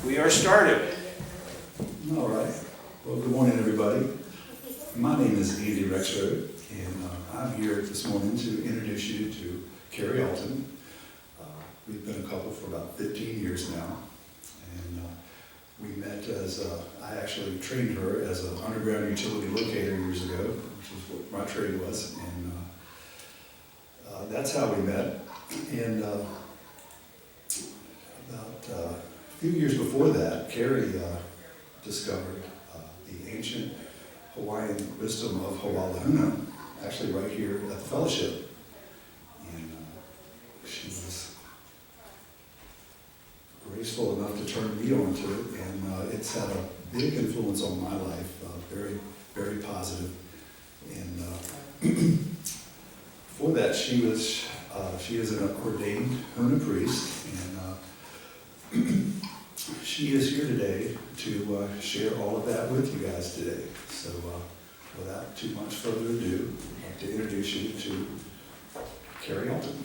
We are started. All right. Well, good morning, everybody. My name is Andy Rexroad, and I'm here this morning to introduce you to Karie Alton. We've been a couple for about 15 years now, and we met as I actually trained her as an underground utility locator years ago, which is what my trade was, and that's how we met. And about a few years before that, Karie discovered the ancient Hawaiian wisdom of Huna, actually right here at the fellowship. And she was graceful enough to turn me on to it, and it's had a big influence on my life, very, very positive. And for that, she is an ordained Huna priest, and she is here today to share all of that with you guys today. So without too much further ado, I'd like to introduce you to Karie Alton.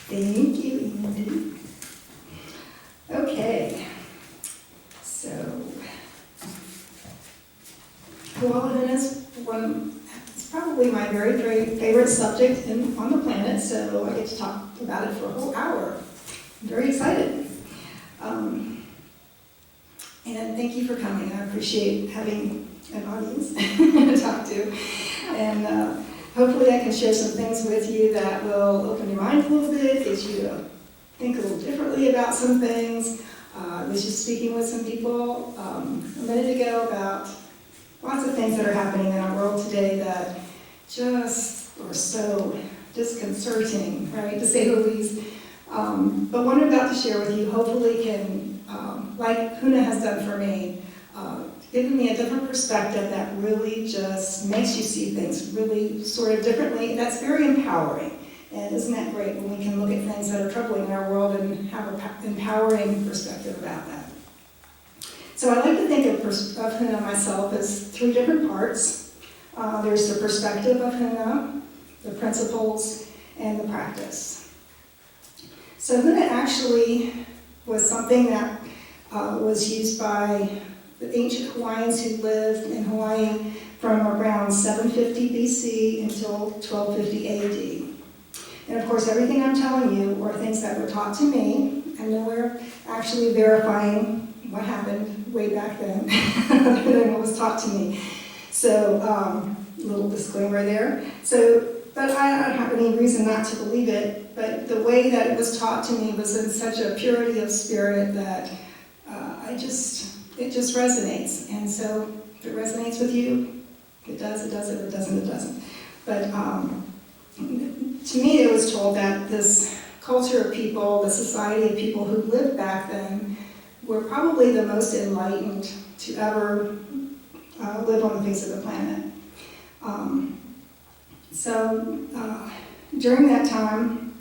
Thank you, Andy. Okay, so Hawaiian is it's probably my very, very favorite subject on the planet, so I get to talk about it for a whole hour. I'm very excited. And thank you for coming. I appreciate having an audience to talk to. And hopefully I can share some things with you that will open your mind a little bit, get you to think a little differently about some things. I was just speaking with some people a minute ago about lots of things that are happening in our world today that just are so disconcerting, right, to say the least. But what I'm about to share with you hopefully can, like Huna has done for me, giving me a different perspective that really just makes you see things really sort of differently. That's very empowering. And isn't that great when we can look at things that are troubling in our world and have an empowering perspective about that? So I like to think of Huna myself as three different parts. There's the perspective of Huna, the principles, and the practice. So Huna actually was something that was used by the ancient Hawaiians who lived in Hawaii from around 750 BC until 1250 AD. And of course, everything I'm telling you are things that were taught to me. I'm nowhere actually verifying what happened way back then than what was taught to me. So, little disclaimer there. But I don't have any reason not to believe it, but the way that it was taught to me was in such a purity of spirit that it just resonates. And so if it resonates with you, it does, if it doesn't, it doesn't. But to me, it was told that this culture of people, the society of people who lived back then, were probably the most enlightened to ever live on the face of the planet. During that time,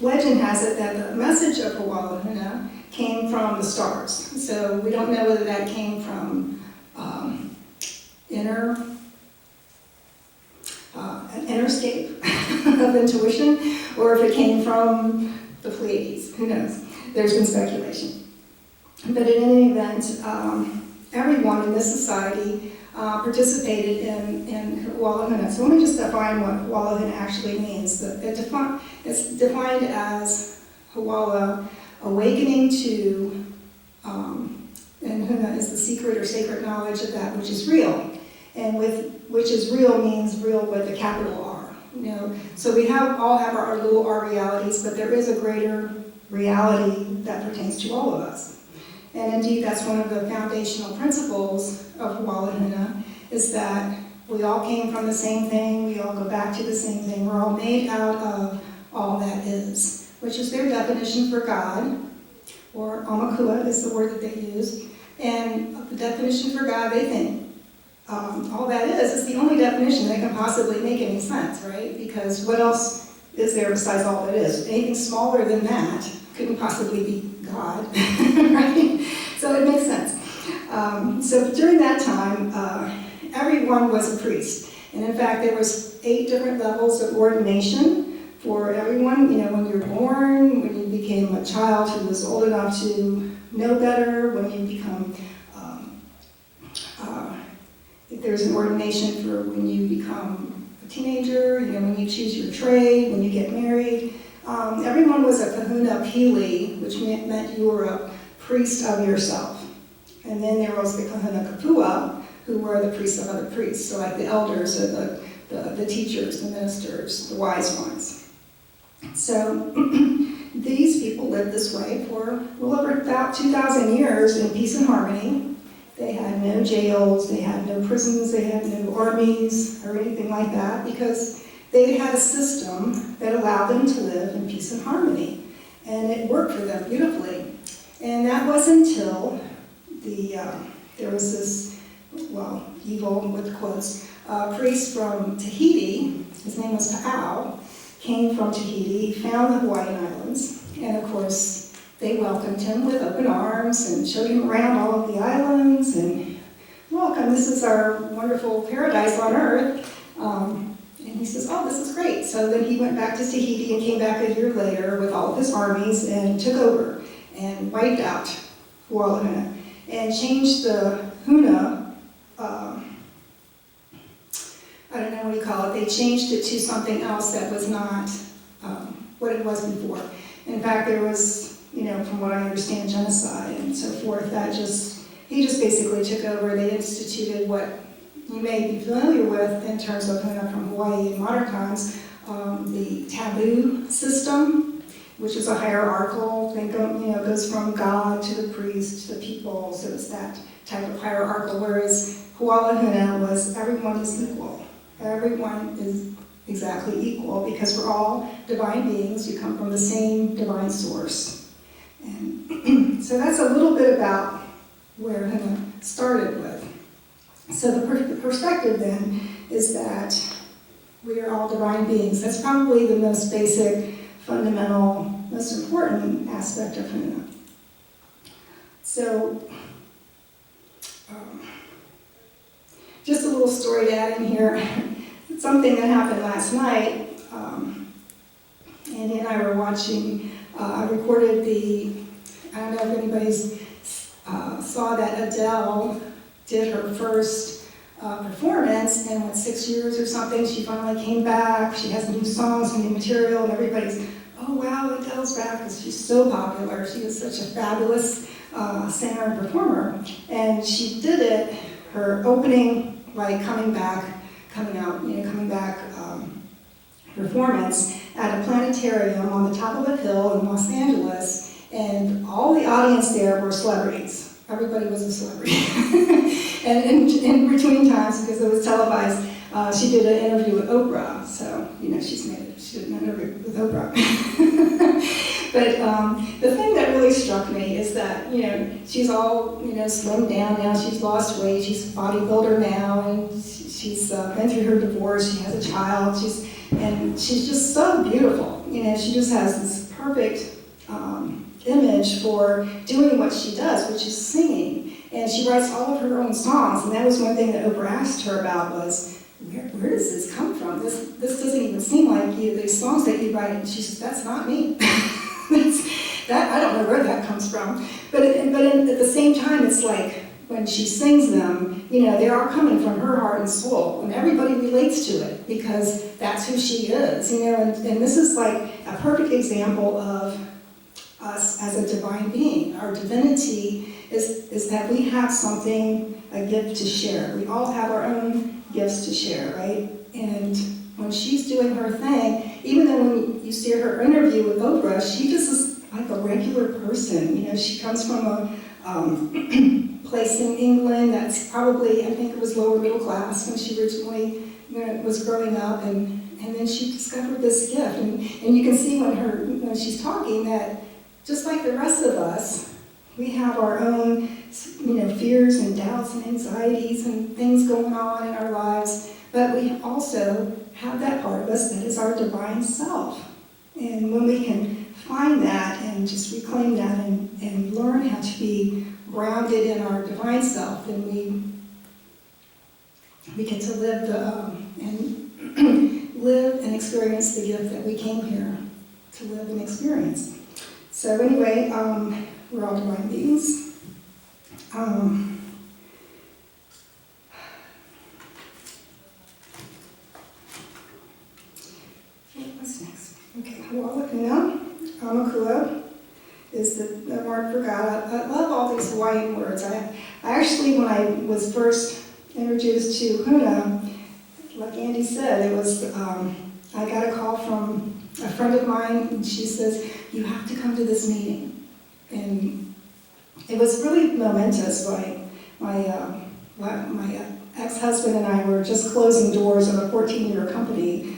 legend has it that the message of Huna came from the stars. So we don't know whether that came from an interscape of intuition, or if it came from the Pleiades. Who knows? There's been speculation. But in any event, everyone in this society participated in Huna. So let me just define what Huna actually means. It's defined as Hawala, awakening to, and Huna is the secret or sacred knowledge of that which is real. And which is real means real with a capital R. So we all have our little R realities, but there is a greater reality that pertains to all of us. And indeed, that's one of the foundational principles of Huna, is that we all came from the same thing, we all go back to the same thing, we're all made out of all that is, which is their definition for God, or Yamakula is the word that they use. And the definition for God, they think, all that is the only definition that can possibly make any sense, right? Because what else is there besides all that is? Anything smaller than that couldn't possibly be God, right? So it makes sense. So during that time, everyone was a priest. And in fact, there was 8 different levels of ordination for everyone. You know, when you're born, when you became a child who was old enough to know better, when you become, there's an ordination for when you become a teenager, you know, when you choose your trade, when you get married. Everyone was a kahuna pili, which meant you were a priest of yourself. And then there was the kahuna kapua, who were the priests of other priests, so like the elders or the teachers, the ministers, the wise ones. So these people lived this way for well over about 2,000 years in peace and harmony. They had no jails, they had no prisons, they had no armies or anything like that, because they had a system that allowed them to live in peace and harmony. And it worked for them beautifully. And that was until there was this, well, evil with quotes, priest from Tahiti, his name was Pa'au, came from Tahiti, found the Hawaiian Islands, and of course they welcomed him with open arms and showed him around all of the islands and welcome, this is our wonderful paradise on earth. And he says, oh, this is great. So then he went back to Tahiti and came back a year later with all of his armies and took over and wiped out Huna and changed the Huna, I don't know what you call it, they changed it to something else that was not what it was before. In fact, there was, you know, from what I understand, genocide and so forth, he just basically took over. They instituted what you may be familiar with in terms of Huna from Hawaii in modern times, the Taboo System, which is a hierarchical thing, goes from God to the priest to the people, so it's that type of hierarchical, whereas Huala Huna was everyone is equal. Everyone is exactly equal because we're all divine beings. You come from the same divine source. And so that's a little bit about where Huna started with. So the perspective then is that we are all divine beings. That's probably the most basic, fundamental, most important aspect of Huna. So, just a little story to add in here. Something that happened last night. Andy and I were watching, I recorded I don't know if anybody's saw that Adele did her first performance, and with 6 years or something, she finally came back. She has new songs and new material, and everybody's, oh wow, Adele's back, because she's so popular. She is such a fabulous singer and performer. And she did it, her opening, like coming back performance at a planetarium on the top of a hill in Los Angeles, and all the audience there were celebrities. Everybody was a celebrity. And in between times, because it was televised, she did an interview with Oprah. So, she did an interview with Oprah. But the thing that really struck me is that, she's all, slimmed down now. She's lost weight. She's a bodybuilder now, and she's been through her divorce. She has a child. She's just so beautiful. She just has this perfect image for doing what she does, which is singing. And she writes all of her own songs, and that was one thing that Oprah asked her about was, where does this come from? This doesn't even seem like you, these songs that you write. And she says, that's not me. I don't know where that comes from. But at the same time, it's like when she sings them, they are coming from her heart and soul, and everybody relates to it because that's who she is, and this is like a perfect example of us as a divine being. Our divinity is that we have something, a gift to share. We all have our own gifts to share, right? And when she's doing her thing, even though when you see her interview with Oprah, she just is like a regular person. She comes from a place in England that's probably, I think it was lower middle class when she originally was growing up, and then she discovered this gift. And you can see when she's talking that just like the rest of us, we have our own fears and doubts and anxieties and things going on in our lives, but we also have that part of us that is our divine self. And when we can find that and just reclaim that and learn how to be grounded in our divine self, then we we get to live live and experience the gift that we came here to live and experience. So anyway, we're all divine beings. What's next? Okay, Huna Yamakula is the word for God. I love all these Hawaiian words. I actually, when I was first introduced to Huna, like Andy said, it was, I got a call from a friend of mine, and she says, you have to come to this meeting. And it was really momentous. My ex-husband and I were just closing doors of a 14-year company.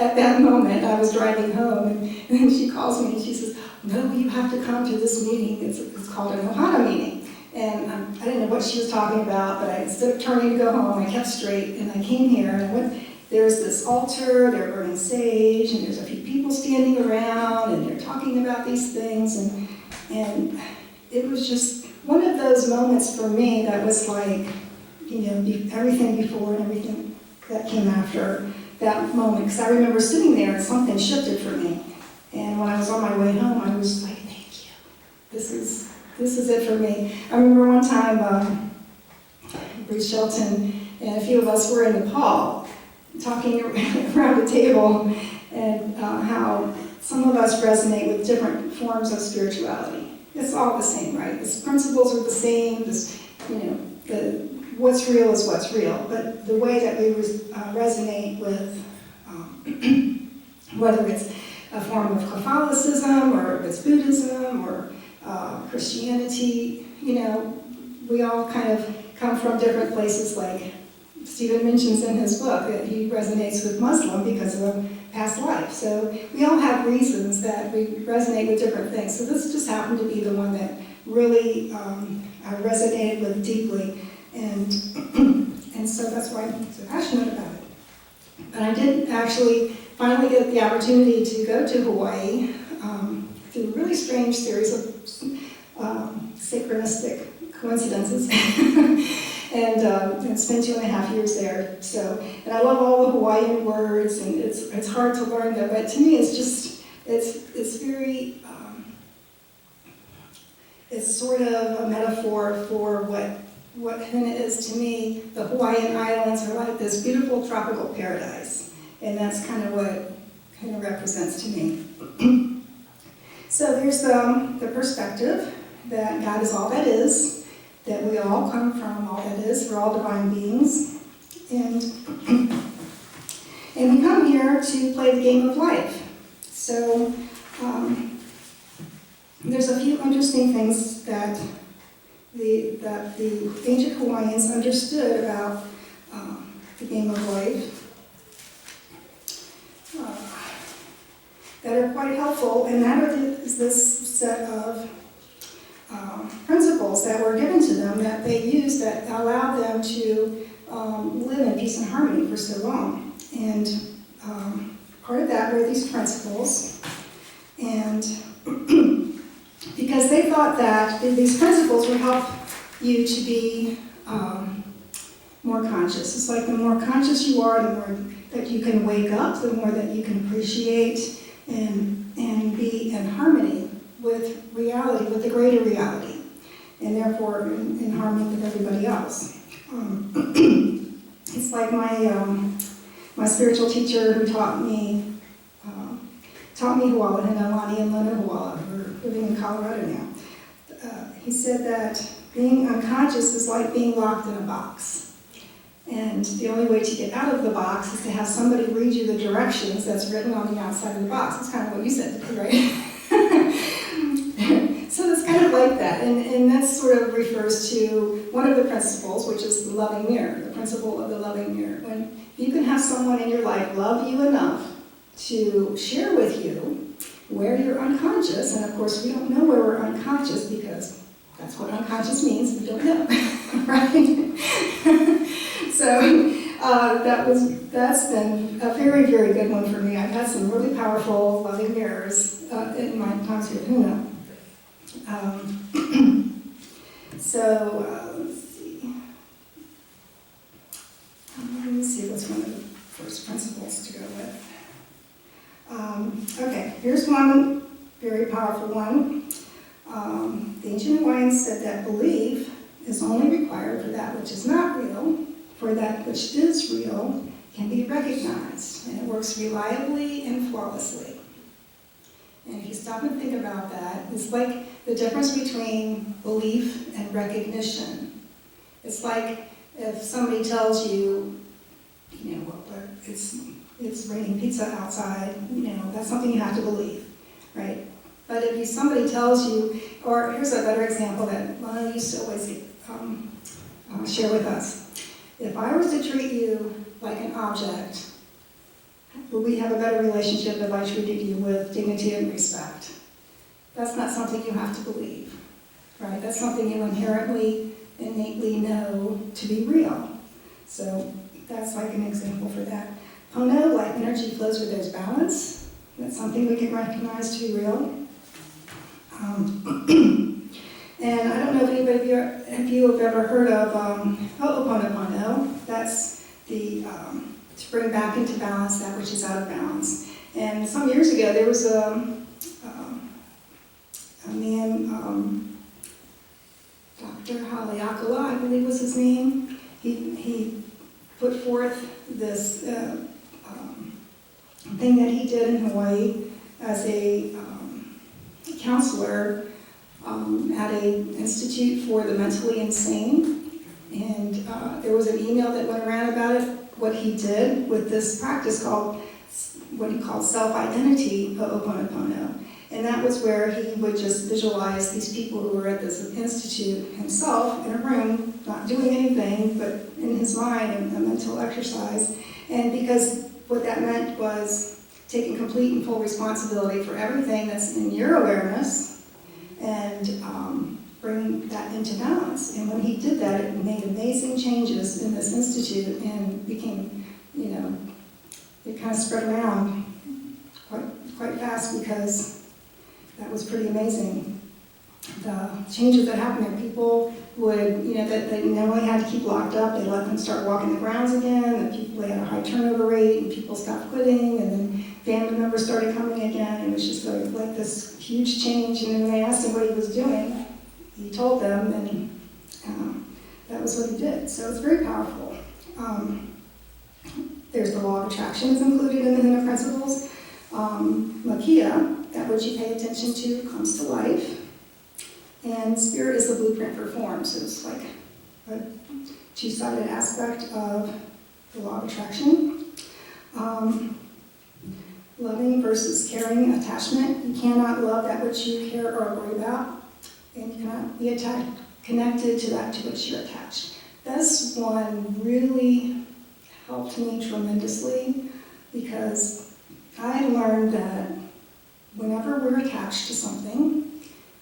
At that moment, I was driving home, and then she calls me and she says, no, you have to come to this meeting. It's called an Ohana meeting. And I didn't know what she was talking about, but instead of turning to go home, I kept straight, and I came here, and there's this altar, they're burning sage, and there's a few people standing around, and they're talking about these things, and it was just one of those moments for me that was like, everything before and everything that came after that moment, because I remember sitting there and something shifted for me. And when I was on my way home, I was like, thank you. This is it for me. I remember one time, Bruce Shelton and a few of us were in Nepal talking around the table, and how some of us resonate with different forms of spirituality. It's all the same, right? The principles are the same. What's real is what's real. But the way that we resonate with, whether it's a form of Catholicism or if it's Buddhism or Christianity, we all kind of come from different places. Like Stephen mentions in his book that he resonates with Muslim because of a past life. So we all have reasons that we resonate with different things. So this just happened to be the one that really I resonated with deeply, and so that's why I'm so passionate about it. And I did actually finally get the opportunity to go to Hawaii through a really strange series of synchronistic coincidences. And spent 2.5 years there. So, and I love all the Hawaiian words, and it's hard to learn them, but to me it's just, it's very, it's sort of a metaphor for what Huna is to me. The Hawaiian Islands are like this beautiful tropical paradise, and that's kind of what Huna represents to me. So there's the perspective that God is all that is, that we all come from all that is, we're all divine beings, and we come here to play the game of life. So there's a few interesting things that the ancient Hawaiians understood about the game of life that are quite helpful, and that is this set of principles that were given to them that they used that allowed them to live in peace and harmony for so long. And part of that were these principles, and because they thought that these principles would help you to be more conscious. It's like the more conscious you are, the more that you can wake up, the more that you can appreciate and be in harmony with reality, with the greater reality, and therefore in harmony with everybody else. It's like my spiritual teacher who taught me Huala, Hinalani and Luna Huala. We're living in Colorado now. He said that being unconscious is like being locked in a box. And the only way to get out of the box is to have somebody read you the directions that's written on the outside of the box. That's kind of what you said today, right? So it's kind of like that. And that sort of refers to one of the principles, which is the loving mirror, the principle of the loving mirror. When you can have someone in your life love you enough to share with you where you're unconscious, and of course we don't know where we're unconscious because that's what unconscious means, we don't know, right? So that's been a very, very good one for me. I've had some really powerful loving mirrors in my times with Huna. Let's see. one, the ancient Hawaiians said that belief is only required for that which is not real, for that which is real can be recognized, and it works reliably and flawlessly. And if you stop and think about that, it's like the difference between belief and recognition. It's like if somebody tells you, well, it's raining pizza outside, that's something you have to believe, right? But if somebody tells you, or here's a better example that Lana used to always share with us. If I was to treat you like an object, would we have a better relationship if I treated you with dignity and respect? That's not something you have to believe, right? That's something you inherently, innately know to be real. So that's like an example for that. Pono, like energy flows where there's balance. That's something we can recognize to be real. And I don't know if anybody of you have ever heard of Ho'oponopono. That's the to bring back into balance that which is out of balance. And some years ago, there was a man, Dr. Yamakula, I believe was his name. He put forth this thing that he did in Hawaii as a counselor at an institute for the mentally insane. And there was an email that went around about it, what he did with this practice called, what he called self-identity, Ho'oponopono. And that was where he would just visualize these people who were at this institute himself in a room, not doing anything, but in his mind, a mental exercise. And because what that meant was taking complete and full responsibility for everything that's in your awareness and bring that into balance. And when he did that, it made amazing changes in this institute and became, it kind of spread around quite fast because that was pretty amazing. The changes that happened there, people would, that they normally had to keep locked up, they let them start walking the grounds again, and people, they had a high turnover rate, and people stopped quitting, and then family members started coming again. It was just like this huge change. And then when they asked him what he was doing, he told them, and that was what he did. So it's very powerful. There's the law of attraction is included in the Huna principles. Makia, that which you pay attention to comes to life. And spirit is the blueprint for form. So it's like a two-sided aspect of the law of attraction. Loving versus caring, attachment. You cannot love that which you care or worry about, and you cannot be connected to that to which you're attached. This one really helped me tremendously because I learned that whenever we're attached to something,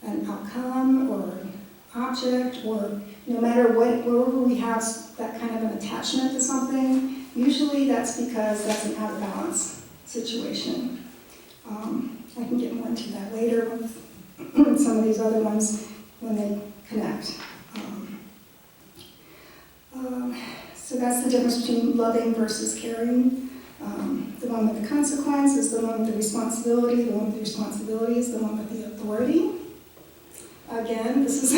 an outcome or an object, or no matter what, wherever we have that kind of an attachment to something, usually that's because that's an out of balance situation. I can get more into that later with some of these other ones when they connect. So that's the difference between loving versus caring. The one with the consequence is the one with the responsibility. The one with the responsibility is the one with the authority. Again, this is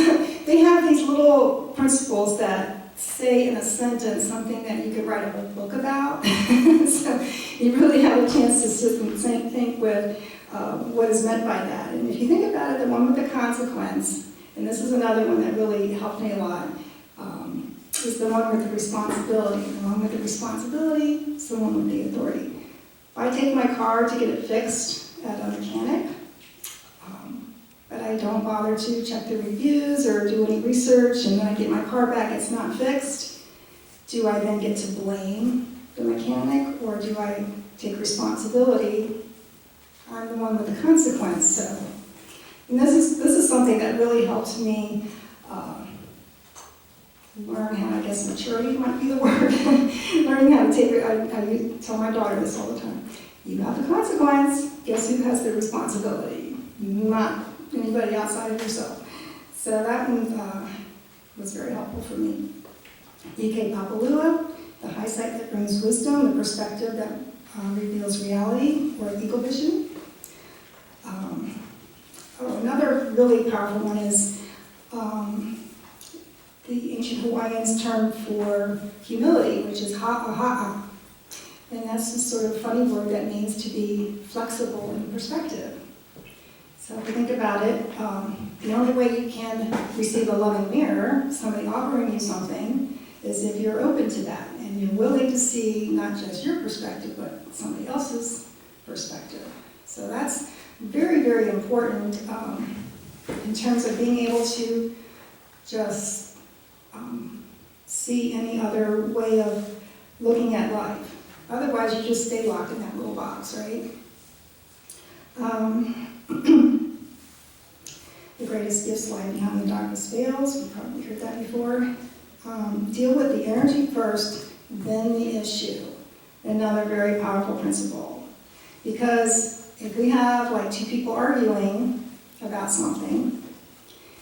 they have these little principles that say in a sentence something that you could write a whole book about. So you really have a chance to sit and think with what is meant by that. And if you think about it, the one with the consequence, and this is another one that really helped me a lot, is the one with the responsibility. The one with the responsibility is the one with the authority. If I take my car to get it fixed at a mechanic, but I don't bother to check the reviews or do any research, and then I get my car back, it's not fixed, do I then get to blame the mechanic, or do I take responsibility? I'm the one with the consequence. So, and this is something that really helped me learn how, I guess maturity might be the word, learning how to take it. I tell my daughter this all the time. You have the consequence, guess who has the responsibility? Not anybody outside of yourself. So that one was very helpful for me. Ike Papalua, the high sight that brings wisdom, the perspective that reveals reality, or eagle vision. Another really powerful one is the ancient Hawaiians term for humility, which is ha'aha'a. And that's the sort of funny word that means to be flexible in perspective. So if you think about it, the only way you can receive a loving mirror, somebody offering you something, is if you're open to that and you're willing to see not just your perspective, but somebody else's perspective. So that's very, very important in terms of being able to just see any other way of looking at life. Otherwise, you just stay locked in that little box, right? The greatest gifts lie behind the darkest veils. You've probably heard that before. Deal with the energy first, then the issue. Another very powerful principle. Because if we have like two people arguing about something,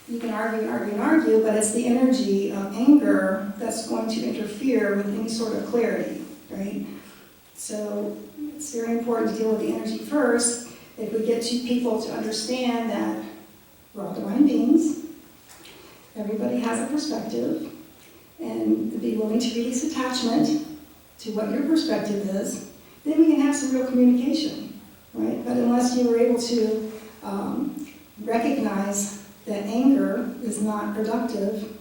you can argue and argue and argue, but it's the energy of anger that's going to interfere with any sort of clarity, right? So it's very important to deal with the energy first. If we get two people to understand that we're all divine beings, everybody has a perspective, and to be willing to release attachment to what your perspective is, then we can have some real communication, right? But unless you were able to recognize that anger is not productive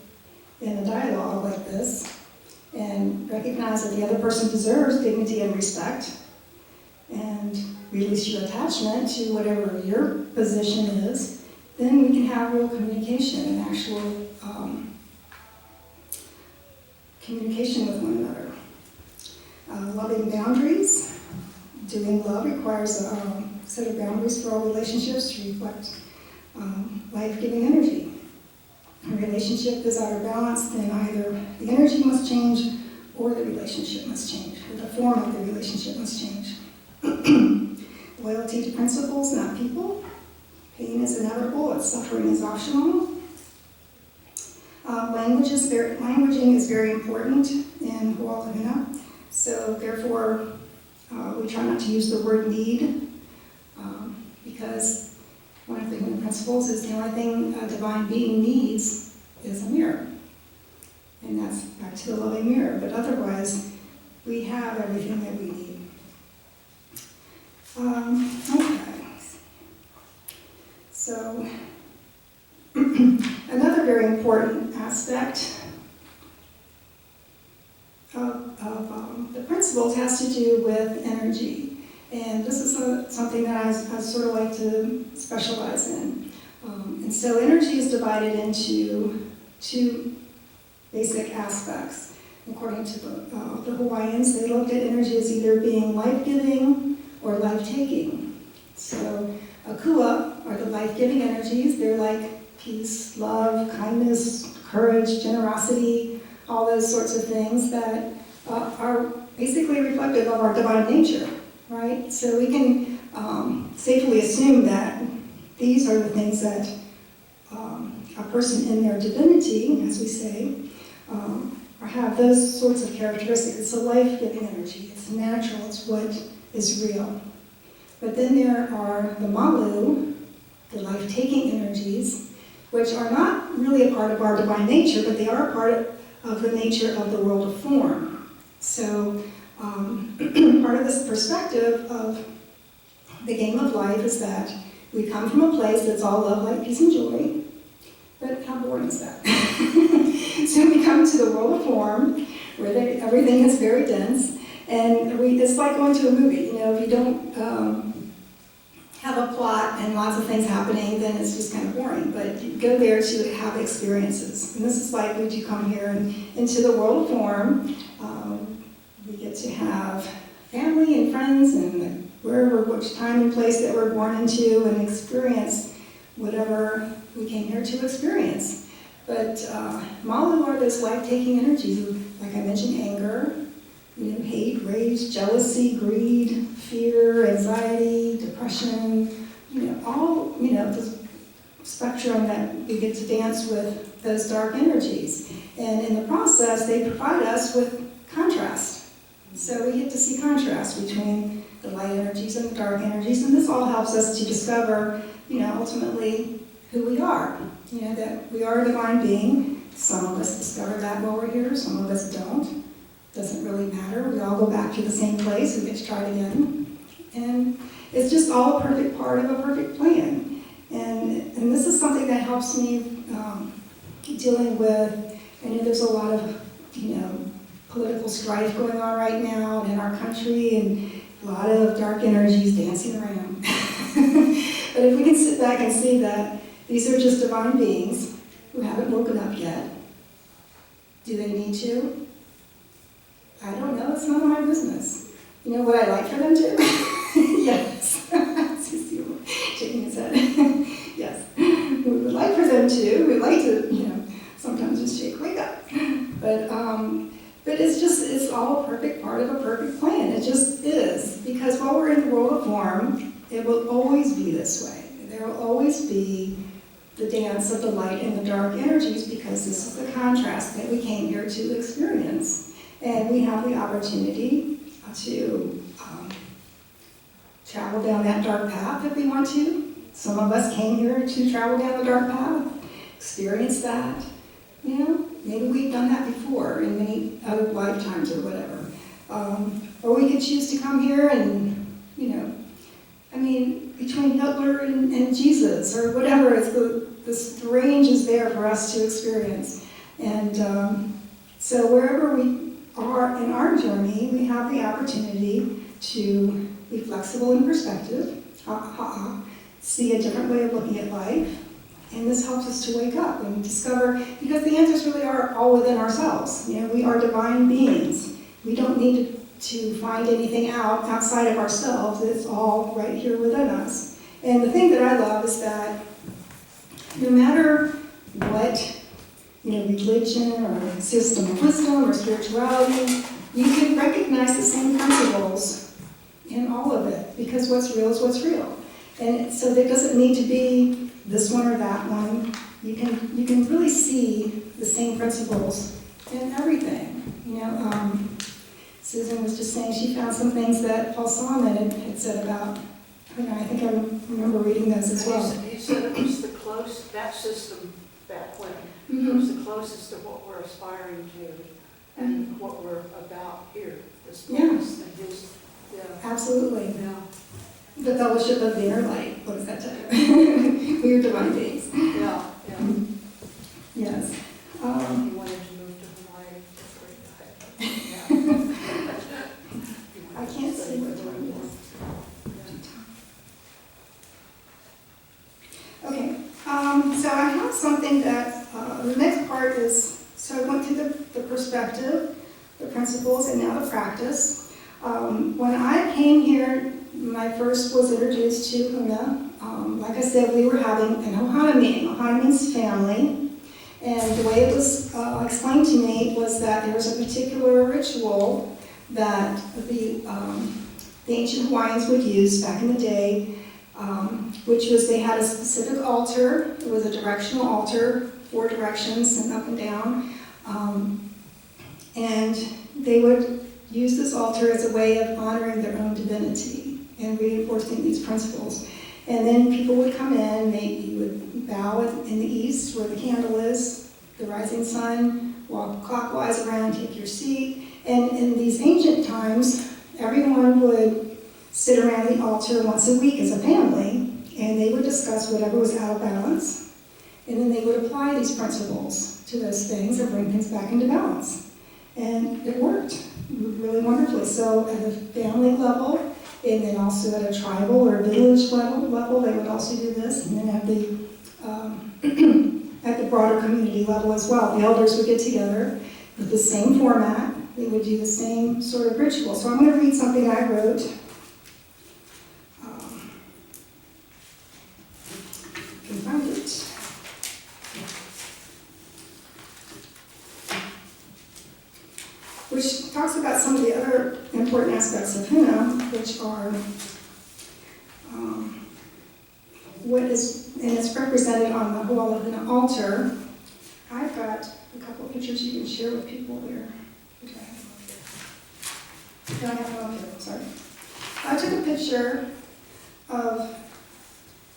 in a dialogue like this, and recognize that the other person deserves dignity and respect, and release your attachment to whatever your position is, then we can have real communication and actual communication with one another. Loving boundaries. Doing love requires a set of boundaries for all relationships to reflect life-giving energy. A relationship is out of balance, then either the energy must change or the relationship must change, or the form of the relationship must change. Loyalty to principles, not people. Pain is inevitable, and suffering is optional. Languaging is very important in Huna. So therefore, we try not to use the word need, because one of the Huna principles is the only thing a divine being needs is a mirror. And that's back to the loving mirror. But otherwise, we have everything that we need. Okay. So, another very important aspect of the principles has to do with energy. And this is something that I sort of like to specialize in. And so energy is divided into two basic aspects. According to the Hawaiians, they looked at energy as either being life-giving or life-taking. So akua are the life-giving energies. They're like peace, love, kindness, courage, generosity, all those sorts of things that are basically reflective of our divine nature, right? So we can safely assume that these are the things that a person in their divinity, as we say, have those sorts of characteristics. It's a life-giving energy. It's natural. It's what is real. But then there are the malu, the life-taking energies, which are not really a part of our divine nature, but they are a part of the nature of the world of form. So part of this perspective of the game of life is that we come from a place that's all love, light, peace, and joy. But how boring is that? So we come to the world of form, where everything is very dense, and it's like going to a movie. You know, if you don't have a plot and lots of things happening, then it's just kind of boring. But you go there to have experiences. And this is like when you come here and into the world of form. We get to have family and friends and which time and place that we're born into, and experience whatever we came here to experience. But malu are those life-taking energies, like I mentioned, anger, hate, rage, jealousy, greed, fear, anxiety, depression, all, the spectrum that we get to dance with those dark energies. And in the process, they provide us with contrast. So we get to see contrast between the light energies and the dark energies, and this all helps us to discover ultimately who we are. That we are a divine being. Some of us discover that while we're here, some of us don't. Doesn't really matter. We all go back to the same place and get to try it again. And it's just all a perfect part of a perfect plan. And this is something that helps me dealing with, I know there's a lot of, political strife going on right now in our country, and a lot of dark energies dancing around. But if we can sit back and see that these are just divine beings who haven't woken up yet, do they need to? I don't know, it's none of my business. Would I like for them to? Yes. Shaking his head. Yes. We would like for them to. We'd like to, sometimes just shake, wake up. But it's all a perfect part of a perfect plan. It just is. Because while we're in the world of form, it will always be this way. There will always be the dance of the light and the dark energies, because this is the contrast that we came here to experience. And we have the opportunity to travel down that dark path if we want to. Some of us came here to travel down the dark path, experience that. Maybe we've done that before in many other lifetimes or whatever. Or we could choose to come here and, between Hitler and Jesus or whatever, the range is there for us to experience. And so wherever we are in our journey, we have the opportunity to be flexible in perspective, see a different way of looking at life, and this helps us to wake up and discover, because the answers really are all within ourselves. We are divine beings. We don't need to find anything outside of ourselves. It's all right here within us. And the thing that I love is that no matter what religion or system of wisdom or spirituality, you can recognize the same principles in all of it, because what's real is what's real. And so there doesn't need to be this one or that one. You can really see the same principles in everything. Susan was just saying she found some things that Paul Solomon had said about, I think I remember reading those as well. He said it was the close, that system back when, Mm-hmm. it was the closest to what we're aspiring to and what we're about here. This place and his, Absolutely. yeah. The fellowship of the inner light. What does that tell you? We are divine beings. Yeah. Yes. He wanted to move to Hawaii. Yeah. I can't see what time it is. Okay. So I have something that, the next part is, so I went through the perspective, the principles, and now the practice. When I came here, when I first was introduced to Huna, like I said, we were having an Ohana meeting. Ohana means family. And the way it was explained to me was that there was a particular ritual that the ancient Hawaiians would use back in the day, which was they had a specific altar. It was a directional altar, 4 directions and up and down. And they would use this altar as a way of honoring their own divinity and reinforcing these principles. And then people would come in, you would bow in the east where the candle is, the rising sun, walk clockwise around, take your seat. And in these ancient times, everyone would sit around the altar once a week as a family, and they would discuss whatever was out of balance. And then they would apply these principles to those things and bring things back into balance. And it worked really wonderfully. So at a family level, and then also at a tribal or village level, they would also do this. And then at the broader community level as well, the elders would get together with the same format. They would do the same sort of ritual. So I'm going to read something I wrote. You can find it. Which talks about some of the other important aspects of Huna, which are what is, and it's represented on the Hula Huna altar. I've got a couple of pictures you can share with people there. No, I have one here, sorry. I took a picture of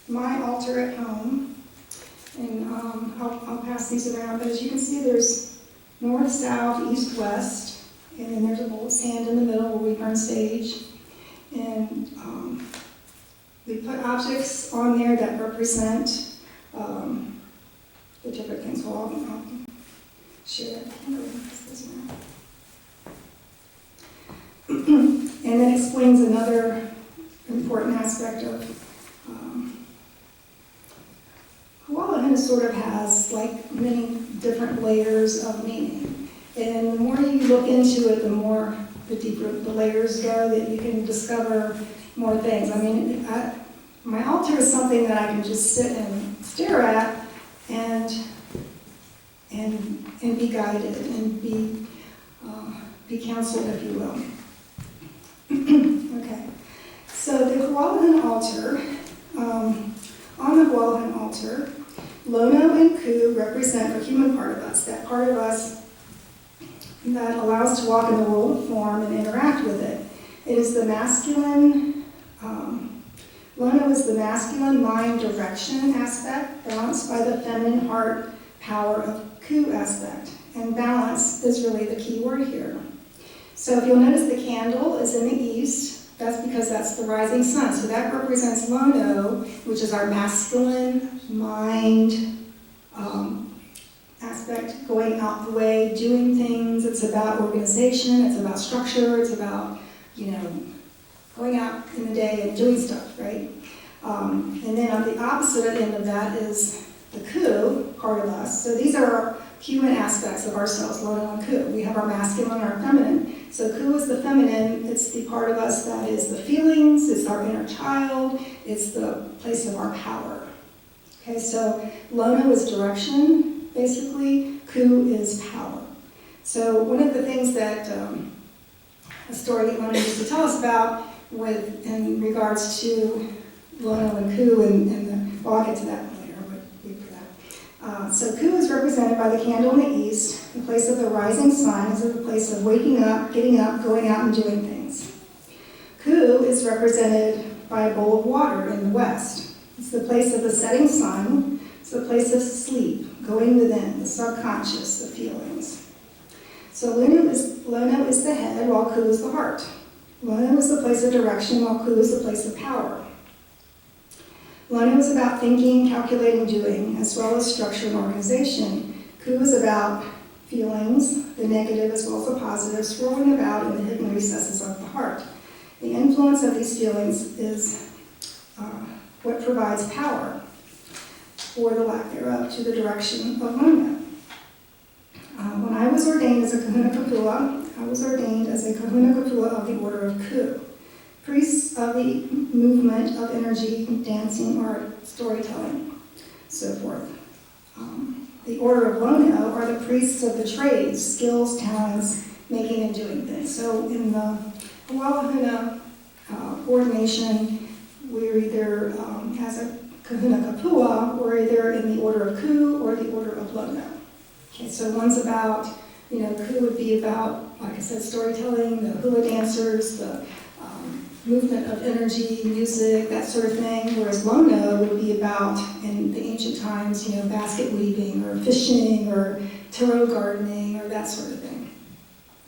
my altar at home. And I'll pass these around, but as you can see, there's north, south, east, west, and then there's a bowl of sand in the middle where we burn sage. And we put objects on there that represent the different things. Well, I'll share that. And then explains another important aspect of Hawaiian sort of has like many different layers of meaning. And the more you look into it, the deeper the layers go, that you can discover more things. I mean, my altar is something that I can just sit and stare at and be guided and be counseled, if you will. Okay, so the Hawaiian altar, on the Hawaiian altar, Lono and Ku represent the human part of us, that part of us that allows us to walk in the world of form and interact with it. It is the masculine, Lono is the masculine mind direction aspect, balanced by the feminine heart power of Ku aspect. And balance is really the key word here. So if you'll notice the candle is in the east, that's because that's the rising sun. So that represents Lono, which is our masculine mind aspect, going out the way, doing things. It's about organization, it's about structure, it's about, going out in the day and doing stuff, right? And then on the opposite end of that is the Ku part of us. So these are our human aspects of ourselves, Lono and Ku. We have our masculine and our feminine. So Ku is the feminine. It's the part of us that is the feelings, it's our inner child, it's the place of our power. Okay, so Lono is direction, basically. Ku is power. So one of the things that a story that Lono used to tell us about in regards to Lono and Ku, well, I'll get to that later, but wait for that. So Ku is represented by the candle in the east. The place of the rising sun is the place of waking up, getting up, going out and doing things. Ku is represented by a bowl of water in the west. It's the place of the setting sun. It's the place of sleep, going within, the subconscious, the feelings. So Lono is the head, while Ku is the heart. Lono is the place of direction, while Ku is the place of power. Lono is about thinking, calculating, doing, as well as structure and organization. Ku is about feelings, the negative as well as the positive, swirling about in the hidden recesses of the heart. The influence of these feelings is what provides power, or the lack thereof, to the direction of Lono. When I was ordained as a Kahuna Kapua, I was ordained as a Kahuna Kapua of the Order of Ku. Priests of the movement of energy, dancing, art, storytelling, so forth. The Order of Lono are the priests of the trades, skills, talents, making and doing things. So in the Hawaiian ordination, we're either, as a Kahuna Kapua, we're either in the Order of Ku or the Order of Lono. Okay, so one's about, Ku would be about, like I said, storytelling, the hula dancers, the movement of energy, music, that sort of thing, whereas Lono would be about, in the ancient times, basket weaving or fishing or tarot gardening or that sort of thing.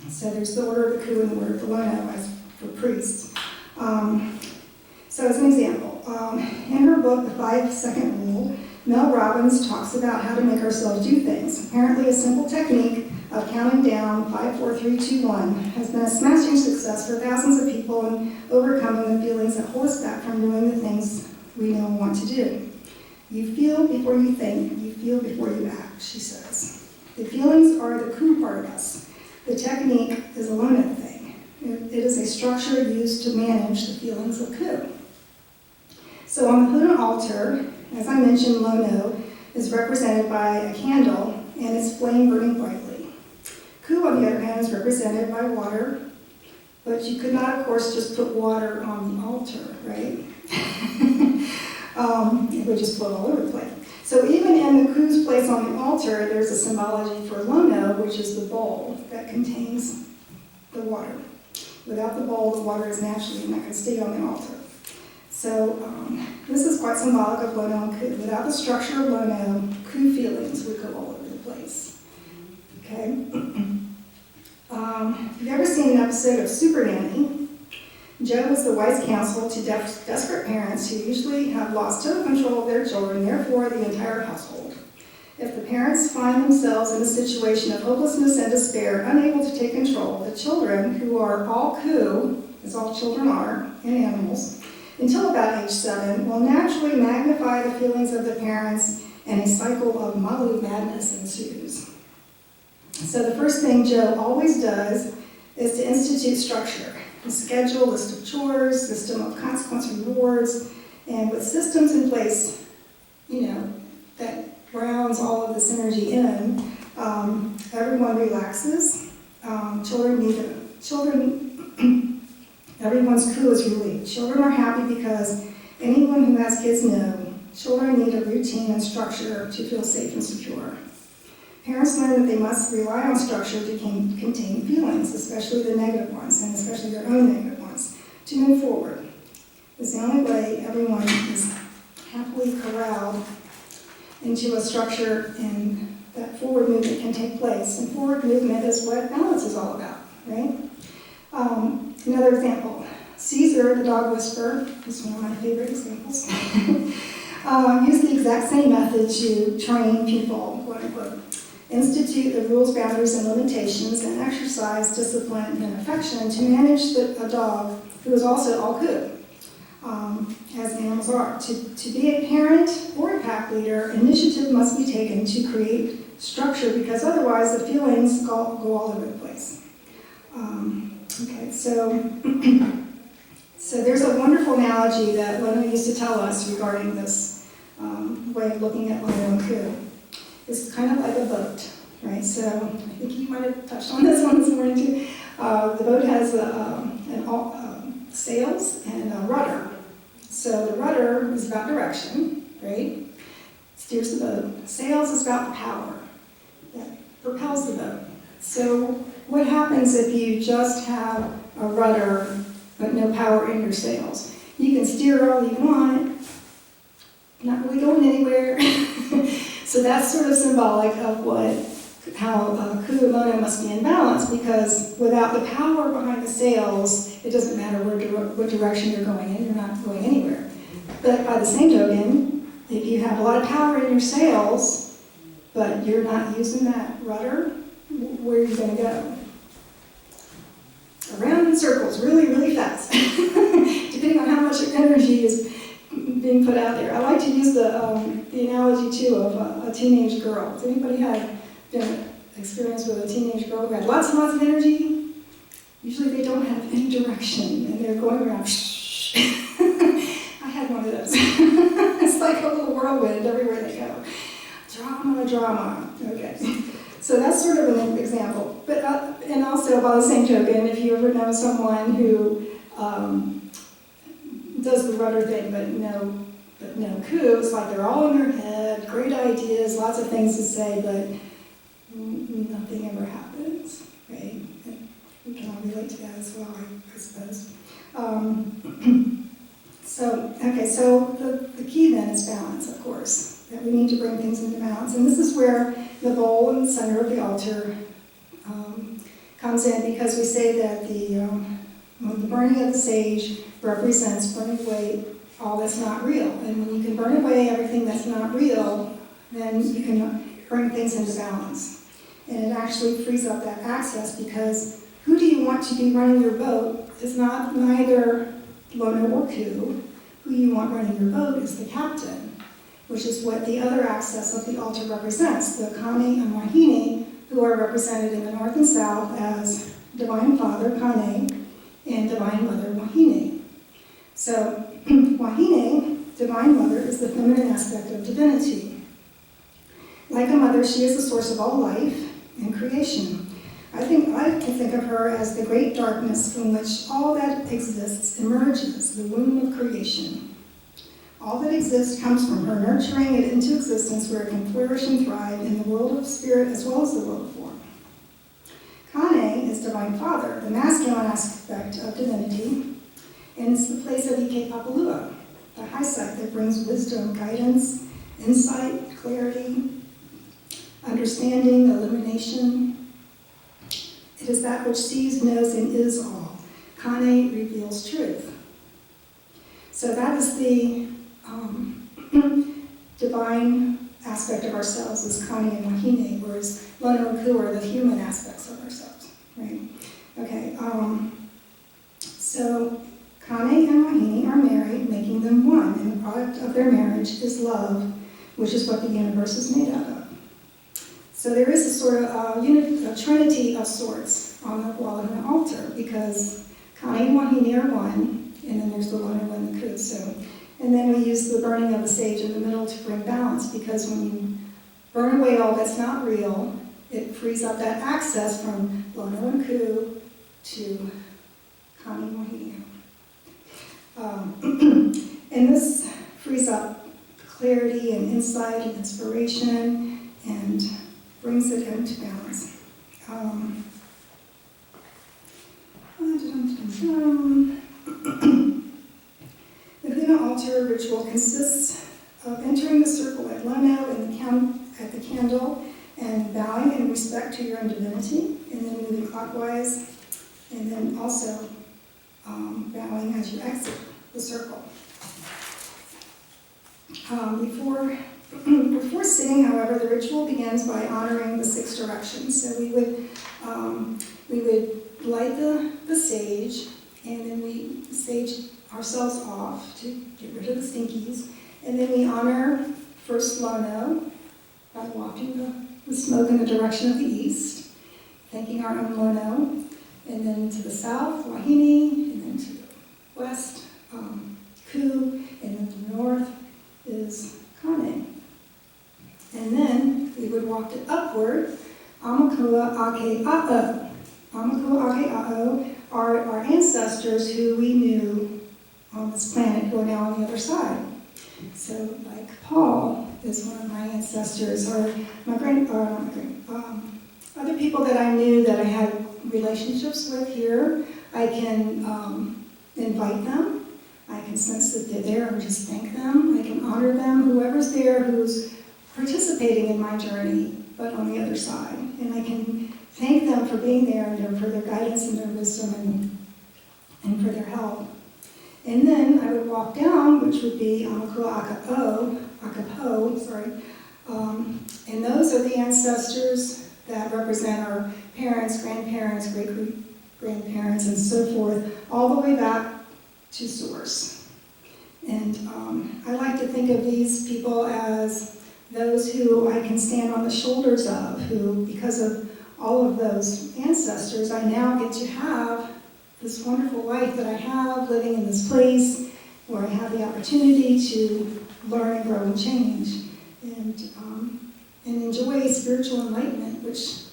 So there's the Order of the Ku and the Order of the Lono as for priests. So as an example, in her book, The 5-Second Rule, Mel Robbins talks about how to make ourselves do things. Apparently a simple technique of counting down 5, 4, 3, 2, 1 has been a smashing success for thousands of people in overcoming the feelings that hold us back from doing the things we know and want to do. You feel before you think, you feel before you act, she says. The feelings are the Ku part of us. The technique is a Lono thing. It is a structure used to manage the feelings of Ku. So on the Huna altar, as I mentioned, Lono is represented by a candle and its flame burning brightly. Ku, on the other hand, is represented by water, but you could not, of course, just put water on the altar, right? It would just float all over the place. So even in the Ku's place on the altar, there's a symbology for Lono, which is the bowl that contains the water. Without the bowl, the water is naturally not going to stay on the altar. So this is quite symbolic of Lono and Ku. Without the structure of Lono, Ku feelings would go all over the place. Okay? If you've ever seen an episode of Super Nanny, Joe is the wise counsel to desperate parents who usually have lost total control of their children, therefore the entire household. If the parents find themselves in a situation of hopelessness and despair, unable to take control, the children, who are all Ku, as all children are, and animals, until about age 7, will naturally magnify the feelings of the parents, and a cycle of Malu madness ensues. So the first thing Joe always does is to institute structure. A schedule, list of chores, system of consequence rewards, and with systems in place, that grounds all of this energy in, everyone relaxes. Everyone's Ku is relieved. Children are happy because anyone who has kids know children need a routine and structure to feel safe and secure. Parents learn that they must rely on structure to contain feelings, especially the negative ones, and especially their own negative ones, to move forward. It's the only way everyone is happily corralled into a structure and that forward movement can take place. And forward movement is what balance is all about, right? Another example, Caesar, the dog whisperer, is one of my favorite examples, used the exact same method to train people, quote unquote. Institute the rules, boundaries, and limitations, and exercise discipline and affection to manage a dog who is also all Ku, as animals are. To be a parent or a pack leader, initiative must be taken to create structure, because otherwise the feelings go all over the place. Okay, so there's a wonderful analogy that Lono used to tell us regarding this way of looking at Lono and Ku. It's kind of like a boat, right? So I think you might have touched on this one this morning too. The boat has sails and a rudder. So the rudder is about direction, right? Steers the boat. Sails is about the power that propels the boat. So what happens if you just have a rudder but no power in your sails? You can steer all you want, not really going anywhere. So that's sort of symbolic of how Ku and Lono must be in balance, because without the power behind the sails, it doesn't matter what direction you're going in, you're not going anywhere. But by the same token, if you have a lot of power in your sails, but you're not using that rudder, where are you going to go? Around in circles, really, really fast, depending on how much energy is being put out there. I like to use the analogy too of a teenage girl. Has anybody had experience with a teenage girl who had lots and lots of energy? Usually they don't have any direction and they're going around. I had one of those. It's like a little whirlwind everywhere they go. Drama. Okay. So that's sort of an example. But and also by the same token, if you ever know someone who does the rudder thing, but no Ku, it's like they're all in their head, great ideas, lots of things to say, but nothing ever happens, right? And we can all relate to that as well, I suppose. So the key then is balance, of course, that we need to bring things into balance. And this is where the bowl in the center of the altar comes in, because we say that the burning of the sage represents burning away all that's not real. And when you can burn away everything that's not real, then you can bring things into balance. And it actually frees up that access, because who do you want to be running your boat is neither Lono or Ku. Who you want running your boat is the captain, which is what the other access of the altar represents. The Kane and Wahine, who are represented in the north and south as Divine Father, Kane, and Divine Mother, Wahine. So Wahine, Divine Mother, is the feminine aspect of divinity. Like a mother, she is the source of all life and creation. I can think of her as the great darkness from which all that exists emerges, the womb of creation. All that exists comes from her, nurturing it into existence where it can flourish and thrive in the world of spirit as well as the world of form. Kane is Divine Father, the masculine aspect of divinity, and it's the place of Ike Papalua. the high side that brings wisdom, guidance, insight, clarity, understanding, illumination. It is that which sees, knows, and is all. Kane reveals truth. So that is the divine aspect of ourselves, is Kane and Wahine, whereas Lono and Ku are the human aspects of ourselves, right? Okay, so Kane and Wahine are married, making them one, and the product of their marriage is love, which is what the universe is made out of. So there is a sort of a trinity of sorts on the wall of an altar, because Kane and Wahine are one, and then there's the Lono and the Ku. So, and then we use the burning of the sage in the middle to bring balance, because when you burn away all that's not real, it frees up that access from Lono and Ku to Kane and Wahine. And this frees up clarity and insight and inspiration and brings it into balance. The Huna altar ritual consists of entering the circle at Lono at the candle and bowing in respect to your own divinity, and then moving clockwise, and then also bowing as you exit the circle. Before sitting, however, the ritual begins by honoring the 6 directions. So we would light the sage, and then we sage ourselves off to get rid of the stinkies, and then we honor first Lono by wafting the smoke in the direction of the east, thanking our own Lono, and then to the south, Wahine, and then to the west, Ku, and then to the north is Kane. And then we would walk it upward, Yamakula ake a'o. Yamakula ake a'o are our ancestors who we knew on this planet who are now on the other side. So like Paul is one of my ancestors, or other people that I knew that I had relationships with here. I can invite them. I can sense that they're there and just thank them. I can honor them, whoever's there who's participating in my journey, but on the other side. And I can thank them for being there and for their guidance and their wisdom and for their help. And then I would walk down, which would be Yamakula Akapo, and those are the ancestors that represent our parents, grandparents, great-grandparents, and so forth, all the way back to Source. And I like to think of these people as those who I can stand on the shoulders of, who, because of all of those ancestors, I now get to have this wonderful life that I have, living in this place where I have the opportunity to learn and grow and change, and enjoy spiritual enlightenment, which,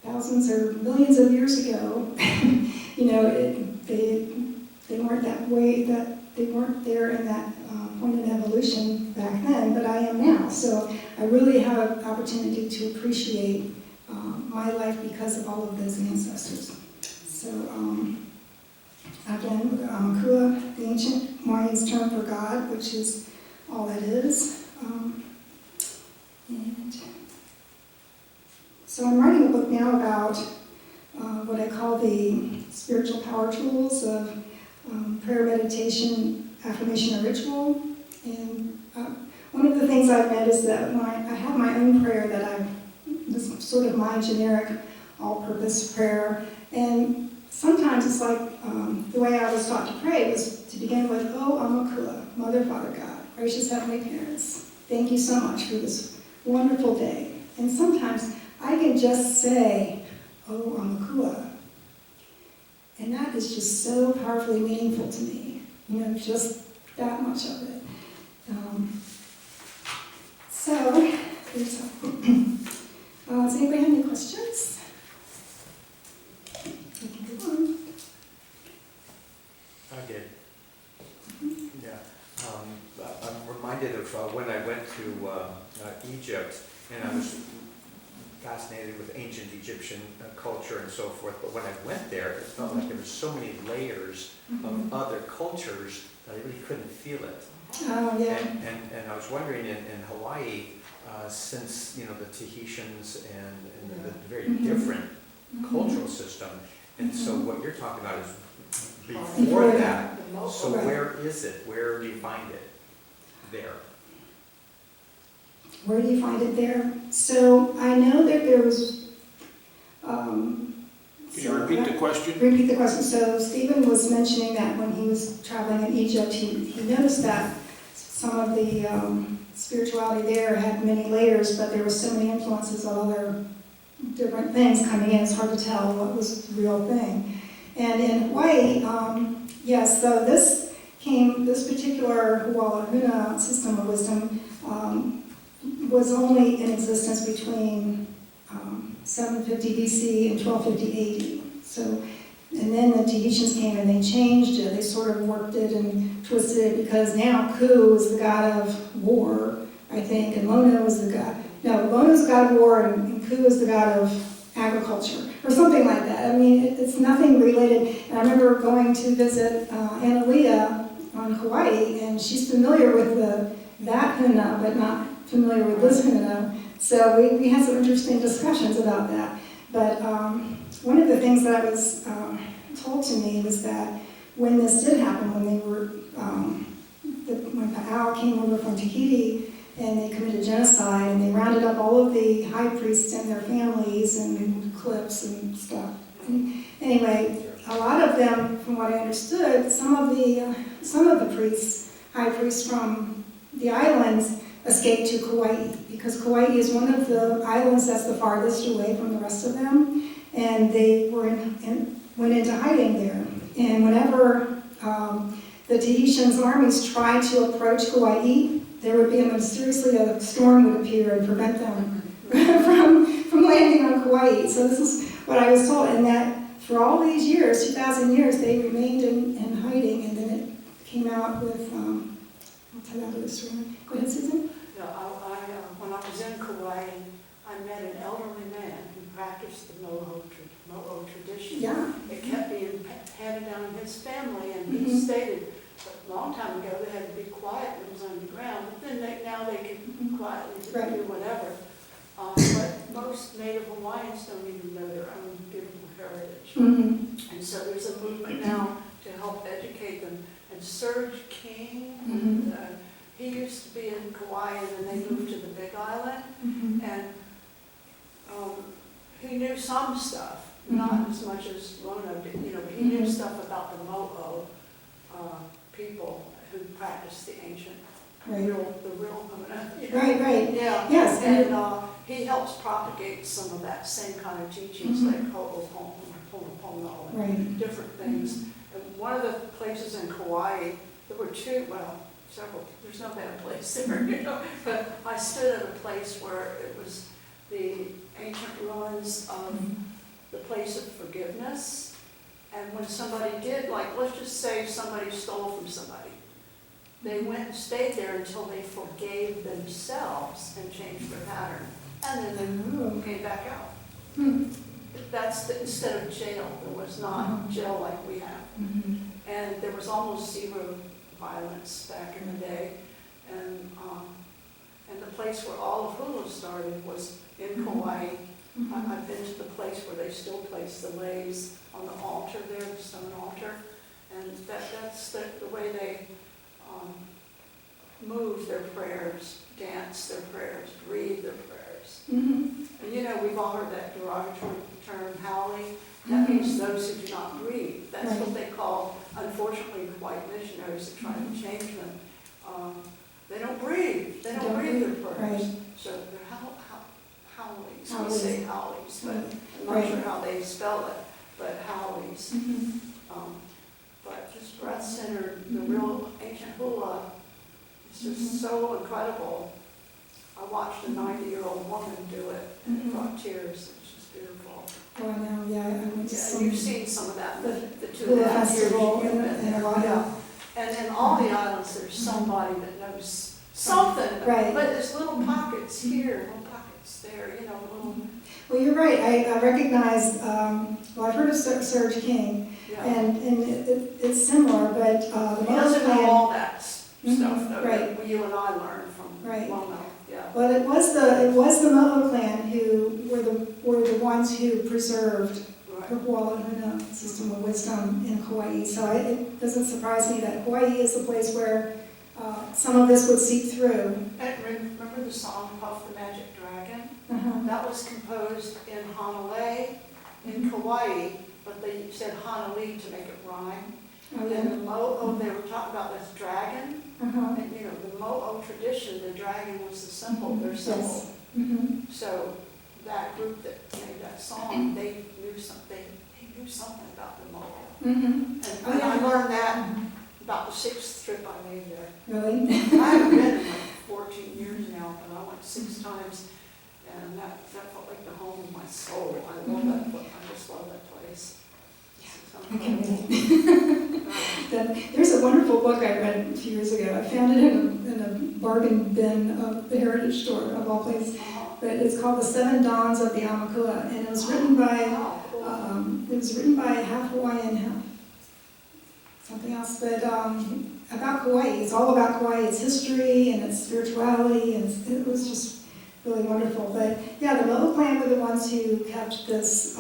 thousands or millions of years ago, they weren't that way, that they weren't there in that point in evolution back then, but I am now. So I really have an opportunity to appreciate my life because of all of those ancestors. So, again, Yamakula, the ancient Hawaiians term for God, which is all that is. And so I'm writing a book now about what I call the spiritual power tools of prayer, meditation, affirmation, and ritual. And one of the things I've met is that when I have my own prayer this is sort of my generic all-purpose prayer, and sometimes it's like the way I was taught to pray was to begin with, "Oh, Yamakula, Mother, Father, God, gracious Heavenly Parents, thank you so much for this wonderful day." And sometimes I can just say, "Oh, Yamakula," and that is just so powerfully meaningful to me. Just that much of it. Does anybody have any questions? We can go on. I did. Yeah. I'm reminded of when I went to Egypt, and I fascinated with ancient Egyptian culture and so forth, but when I went there, it felt like there were so many layers of other cultures that I really couldn't feel it. Oh, yeah. And I was wondering in Hawaii, since, you know, the Tahitians and the very different cultural system, and so what you're talking about is before that, so where is it? Where do you find it? There. Where do you find it there? So I know that there was. Can you repeat the question? Repeat the question. So Stephen was mentioning that when he was traveling in Egypt, he noticed that some of the spirituality there had many layers, but there were so many influences of other different things coming in. It's hard to tell what was the real thing. And in Hawaii, yes, so this particular Huna system of wisdom was only in existence between 750 BC and 1250 AD. So, and then the Tahitians came and they changed it. They sort of worked it and twisted it because now Ku is the god of war, I think, and Lono is the god. No, Lono is the god of war and Ku is the god of agriculture, or something like that. I mean, it's nothing related. And I remember going to visit Analia on Kauai, and she's familiar with that Huna, but not familiar with this Huna. So we had some interesting discussions about that. But one of the things that was told to me was that when this did happen, when they were, when Pa'ao came over from Tahiti, and they committed genocide, and they rounded up all of the high priests and their families and clips and stuff. And anyway, a lot of them, from what I understood, some of the priests, high priests from the islands, escaped to Kauai, because Kauai is one of the islands that's the farthest away from the rest of them, and they went into hiding there. And whenever the Tahitians' armies tried to approach Kauai, there would be mysteriously a storm would appear and prevent them from landing on Kauai. So this is what I was told, and that for all these years, 2,000 years, they remained in hiding, and then it came out with, I'll tell you the story. Go ahead, Susan. No, when I was in Kauai, I met an elderly man who practiced the Mo'o tradition. Yeah. It kept being handed down in his family, and he stated, a long time ago, they had to be quiet when it was underground, but then now they can quietly do whatever. But most Native Hawaiians don't even know their own beautiful heritage. And so there's a movement now to help educate them. And Serge King, he used to be in Kauai, and then they moved to the Big Island. And he knew some stuff, not as much as Lono did, but he knew stuff about the Mo'o people who practiced the ancient, the real Huna. Right. Yeah. Yes. And he helps propagate some of that same kind of teachings, like Ho'opono and different things. And one of the places in Kauai, there were several. There's no bad place there, But I stood at a place where it was the ancient ruins of the place of forgiveness. And when somebody did, like, let's just say somebody stole from somebody, they went and stayed there until they forgave themselves and changed their pattern. And then they came back out. That's instead of jail. There was not jail like we have. And there was almost zero violence back in the day. And the place where all of Hula started was in Kauai. I've been to the place where they still place the leis on the altar there, the stone altar, and that's the way they move their prayers, dance their prayers, read their prayers. And we've all heard that derogatory term, howling. That means those who do not breathe. That's what they call, unfortunately, the white missionaries that try to change them. They don't breathe. They don't breathe their prayers. So they're howlies. We say howlies, but I'm not sure how they spell it, but howlies. But just breath-centered, the real ancient hula, it's just so incredible. I watched a 90-year-old woman do it, and it brought tears. It's just beautiful. Oh, I know, yeah, I went to some. You've seen some of that, the Hula festival in Hawaii. Yeah. And in all the islands, there's somebody that knows something. Right. But there's little pockets here, little pockets there, little. Well, you're right. I recognize, well, I've heard of Serge King, Yeah. and it's similar, but the He Mono doesn't know Clan, all that stuff that right. you and I learned from Right. Mono, yeah. well, it was the Mono Clan who were the ones who preserved the Right. Huna System of Wisdom in Hawaii. So it doesn't surprise me that Hawaii is the place where some of this would seep through. And remember the song Puff the Magic Dragon? Uh-huh. That was composed in Honolulu, in Kauai, but they said Honolulu to make it rhyme. Oh, And yeah. the Mo'o, they were talking about this dragon, Uh-huh. and you know, the Mo'o tradition, the dragon was the symbol, their symbol. Yes. Mm-hmm. So that group that made that song, they knew something about the Mo'o. Mm-hmm. And I learned that about the 6th trip I made there. Really? I haven't been in like 14 years now, but I went 6 times, and that felt like the home of my soul. I love that place. I just love that place. I can relate. There's a wonderful book I read a few years ago. I found it in a bargain bin of the Heritage Store, of all places. But it's called The 7 Dawns of the Yamakula, and it was written by half Hawaiian, half something else, but about Kauai. It's all about Kauai, its history and its spirituality, and it was just really wonderful. But yeah, the Mo'o Clan were the ones who kept this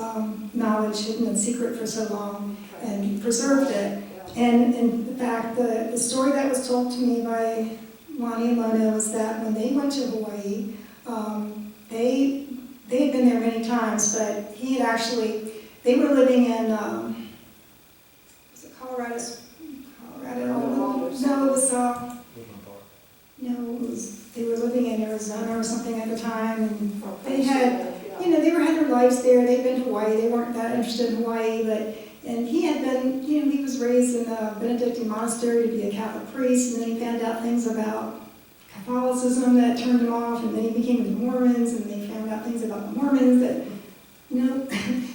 knowledge hidden and secret for so long and preserved it. And in fact, the story that was told to me by Lani and Lona was that when they went to Hawaii, they had been there many times, but they were living in, was it Colorado? They were living in Arizona or something at the time, and they had, they had their lives there. They'd been to Hawaii. They weren't that interested in Hawaii, and he had been, he was raised in a Benedictine monastery to be a Catholic priest, and then he found out things about Catholicism that turned him off, and then he became the Mormons, and they found out things about the Mormons that,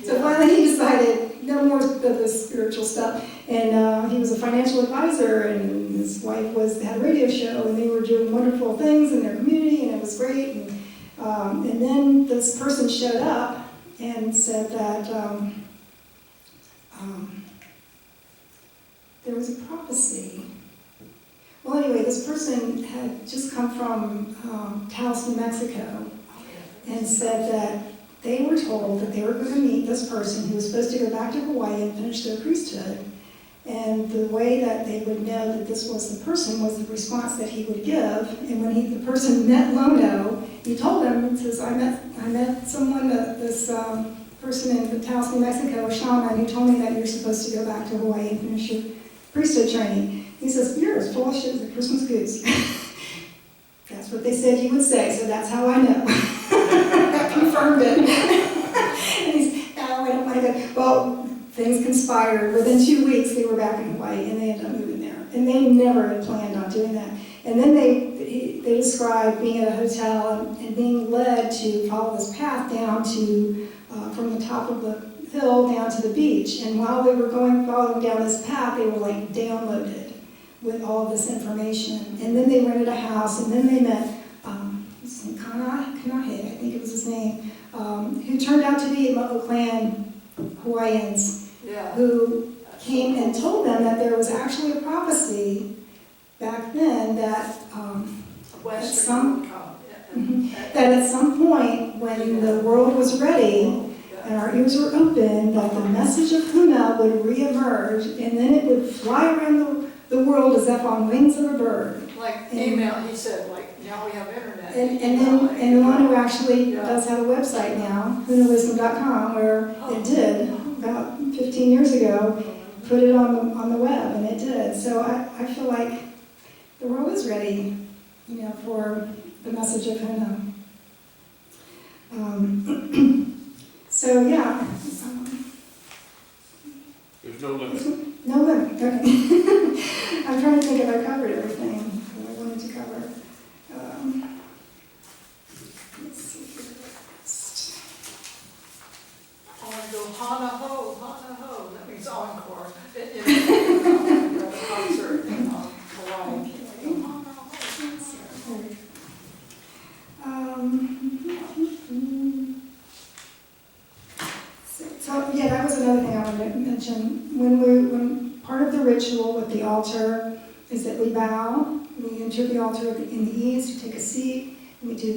So finally he decided no more of this spiritual stuff, and he was a financial advisor, and his wife had a radio show, and they were doing wonderful things in their community, and it was great. And then this person showed up and said that there was a prophecy. Well, anyway, this person had just come from Taos, New Mexico, and said that they were told that they were going to meet this person who was supposed to go back to Hawaii and finish their priesthood. And the way that they would know that this was the person was the response that he would give. And when the person met Lono, he told him, he says, I met someone, this person in Taos, New Mexico, a shaman, who told me that you're supposed to go back to Hawaii and finish your priesthood training. He says, you're as full of shit as a Christmas goose. That's what they said you would say, so that's how I know. That confirmed it. And he's, no, I don't want to go. Well, things conspired. Within 2 weeks, they were back in Hawaii, and they ended up moving there. And they never had planned on doing that. And then they described being at a hotel and being led to follow this path down to, from the top of the hill down to the beach. And while they were following down this path, they were like downloaded with all of this information. And then they rented a house, and then they met Kanahe, I think it was his name, who turned out to be Mo'o Clan Hawaiians, who came and told them that there was actually a prophecy back then that at some point when the world was ready and our ears were open, that the message of Huna would reemerge, and then it would fly around the world as if on wings of a bird. Like email, he said, like, now we have internet. And Lana actually does have a website now, HunaWisdom.com, where it did, about 15 years ago, put it on the web, and it did. So I feel like the world is ready, for the message of Huna. So yeah. There's no limit. No limit, okay. I'm trying to think if I covered everything that I wanted to cover. Let's see here next. I want to go Hana Ho, that means encore. In the concert in Hawaii. Hana Ho. So, yeah, that was another thing I wanted to mention. When part of the ritual with the altar is that we bow, we enter the altar in the east, we take a seat, and we do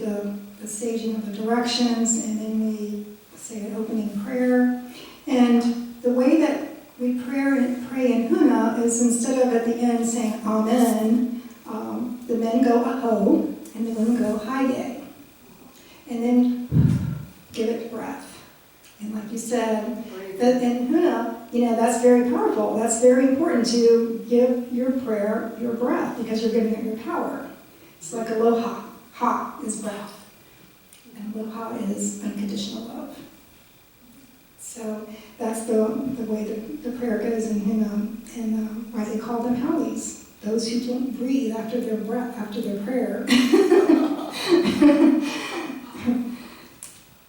the staging of the directions, and then we say an opening prayer. And the way that we pray in Huna is instead of at the end saying Amen, the men go aho, and the women go haye. And then give it breath. And like you said, that in Huna, that's very powerful. That's very important to give your prayer your breath because you're giving it your power. It's like aloha. Ha is breath. And aloha is unconditional love. So that's the way the prayer goes in Huna, and why they call them howlies. Those who don't breathe after their breath, after their prayer.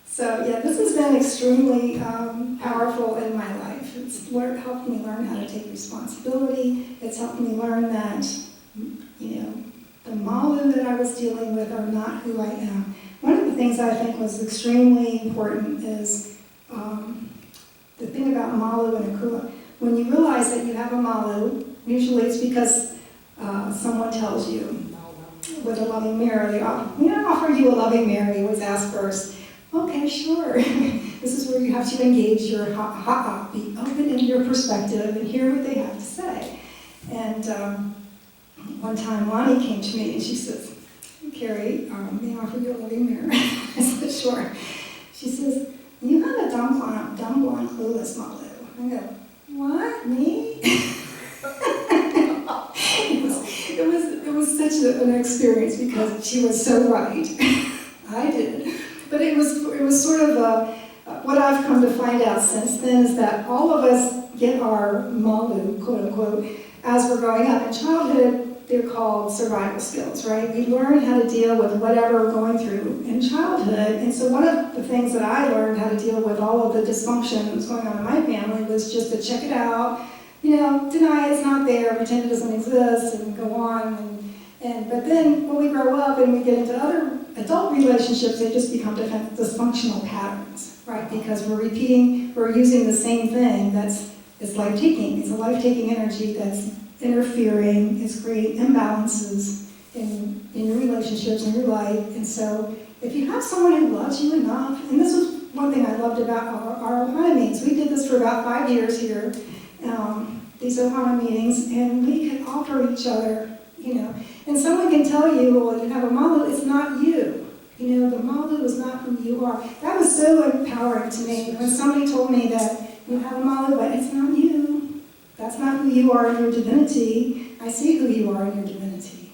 So yeah, this has been extremely powerful in my life. It's helped me learn how to take responsibility. It's helped me learn that, the malu that I was dealing with are not who I am. One of the things I think was extremely important is the thing about malu and akula. When you realize that you have a malu, usually it's because someone tells you with a loving mirror, they offer you a loving mirror. They always ask first, okay, sure. This is where you have to engage your ha'a, be open in your perspective and hear what they have to say. And one time Lonnie came to me and she says, Karie, may I offer you a loving mirror? I said, sure. She says, you have a dumb blonde, clueless malu. I go, what, me? It was such an experience because she was so right. I did. But it was sort of what I've come to find out since then is that all of us get our malu, quote unquote, as we're growing up. In childhood, they're called survival skills, right? We learn how to deal with whatever we're going through in childhood. And so one of the things that I learned how to deal with all of the dysfunction that was going on in my family was just to check it out, deny it's not there, pretend it doesn't exist, and go on. But then when we grow up and we get into other adult relationships, they just become dysfunctional patterns, right? Because we're using the same thing it's life-taking. It's a life-taking energy that's interfering, it's creating imbalances in your relationships, in your life. And so if you have someone who loves you enough, and this was one thing I loved about our Ohana meetings. We did this for about 5 years here, these Ohana meetings, and we could offer each other, and someone can tell you, well, you have a malu, it's not you. The malu is not who you are. That was so empowering to me when somebody told me that you have a malu, but it's not you. That's not who you are in your divinity. I see who you are in your divinity.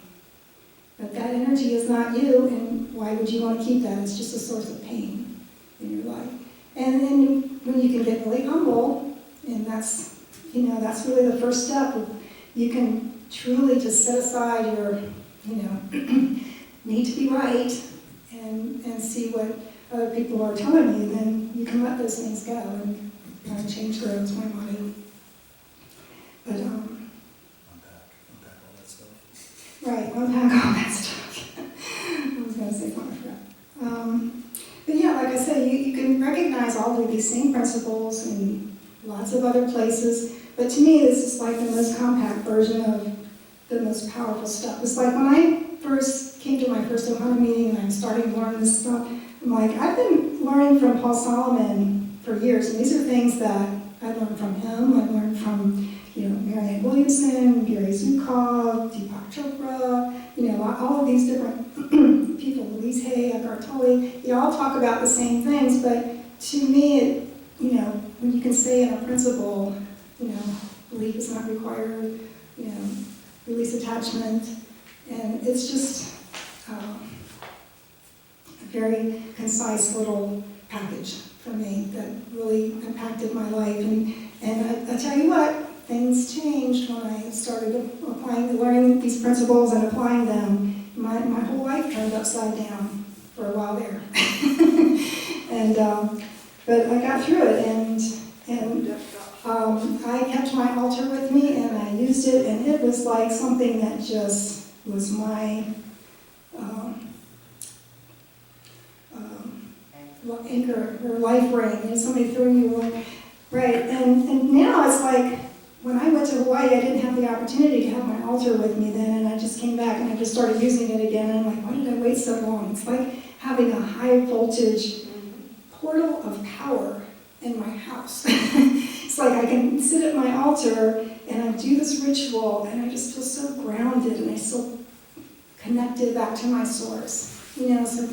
But that energy is not you, and why would you want to keep that? It's just a source of pain in your life. And then when you can get really humble, and that's really the first step. You can truly just set aside your, need to be right and see what other people are telling you, then you can let those things go and change those, my body. But, Unpack all that stuff. right, unpack all that stuff. I was going to say something, I forgot. But yeah, like I said, you can recognize all of these same principles in lots of other places, but to me, this is like the most compact version of the most powerful stuff. It's like when I first came to my first Ohana meeting and I'm starting to learn this stuff, I'm like, I've been learning from Paul Solomon for years, and these are things that I learned from him. I learned from, Marianne Williamson, Gary Zukov, Deepak Chopra, all of these different people, Louise Hay, Eckhart Tolle, they all talk about the same things, but to me, when you can say in a principle, belief is not required, release attachment, and it's just a very concise little package for me that really impacted my life. And I tell you what, things changed when I started learning these principles and applying them. My whole life turned upside down for a while there. But I got through it, and I kept my altar with me, and I used it, and it was like something that just was my anchor or life ring. Somebody threw you Right, and now it's like, when I went to Hawaii, I didn't have the opportunity to have my altar with me then, and I just came back and I just started using it again, and I'm like, why did I wait so long? It's like having a high voltage portal of power in my house. It's like I can sit at my altar and I do this ritual and I just feel so grounded and I feel connected back to my source. You know, so